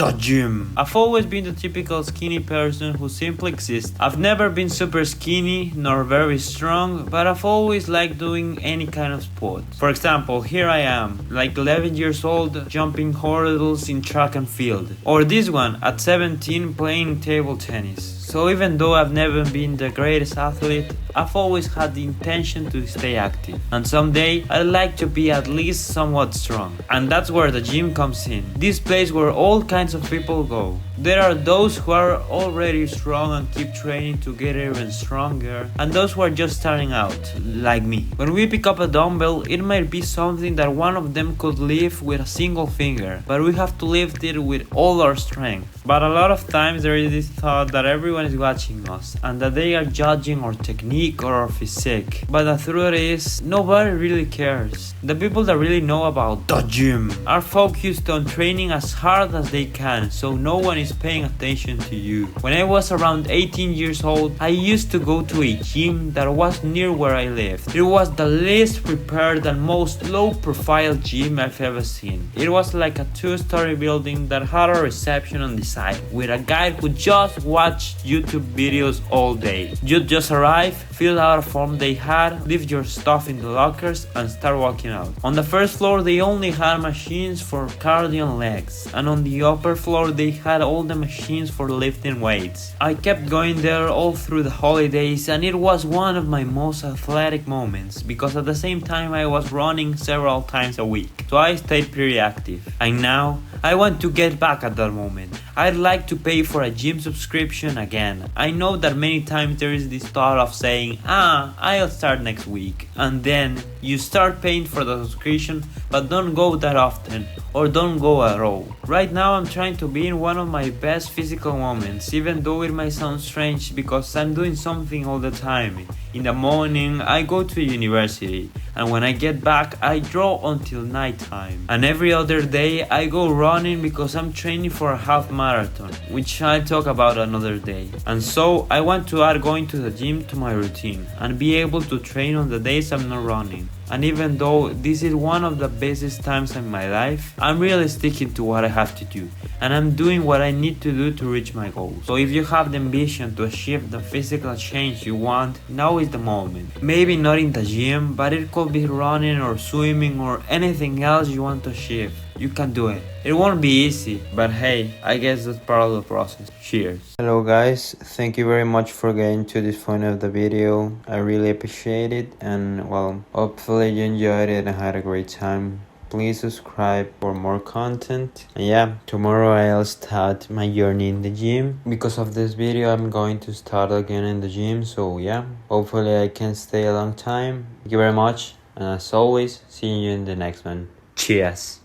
the gym. I've always been the typical skinny person who simply exists. I've never been super skinny nor very strong, but I've always liked doing any kind of sport. For example, here I am, like 11 years old, jumping hurdles in track and field. Or this one, at 17, playing table tennis. So even though I've never been the greatest athlete, I've always had the intention to stay active. And someday, I'd like to be at least somewhat strong. And that's where the gym comes in. This place where all kinds of people go. There are those who are already strong and keep training to get even stronger, and those who are just starting out, like me. When we pick up a dumbbell, it might be something that one of them could lift with a single finger, but we have to lift it with all our strength. But a lot of times there is this thought that everyone is watching us, and that they are judging our technique or our physique. But the truth is, nobody really cares. The people that really know about the gym are focused on training as hard as they can, so no one is paying attention to you. When I was around 18 years old, I used to go to a gym that was near where I lived. It was the least prepared and most low-profile gym I've ever seen. It was like a 2-story building that had a reception on the side, with a guy who just watched YouTube videos all day. You'd just arrive, fill out a form they had, leave your stuff in the lockers, and start walking out. On the first floor they only had machines for cardio and legs, and on the upper floor they had all the machines for lifting weights. I kept going there all through the holidays, and it was one of my most athletic moments, because at the same time I was running several times a week, so I stayed pretty active. And now, I want to get back at that moment. I'd like to pay for a gym subscription again. I know that many times there is this thought of saying, I'll start next week, and then you start paying for the subscription but don't go that often, or don't go at all. Right now I'm trying to be in one of my best physical moments, even though it might sound strange because I'm doing something all the time. In the morning I go to university, and when I get back I draw until nighttime. And every other day I go running because I'm training for a half marathon, which I'll talk about another day. And so I want to add going to the gym to my routine and be able to train on the days I'm not running. And even though this is one of the busiest times in my life, I'm really sticking to what I have to do, and I'm doing what I need to do to reach my goals. So if you have the ambition to achieve the physical change you want, now is the moment. Maybe not in the gym, but it could be running or swimming or anything else you want to achieve. You can do it. It won't be easy, but hey, I guess that's part of the process. Cheers. Hello guys, thank you very much for getting to this point of the video. I really appreciate it, and well, hopefully you enjoyed it and had a great time. Please subscribe for more content. And yeah, tomorrow I'll start my journey in the gym. Because of this video, I'm going to start again in the gym. So yeah, hopefully I can stay a long time. Thank you very much. And as always, see you in the next one. Cheers.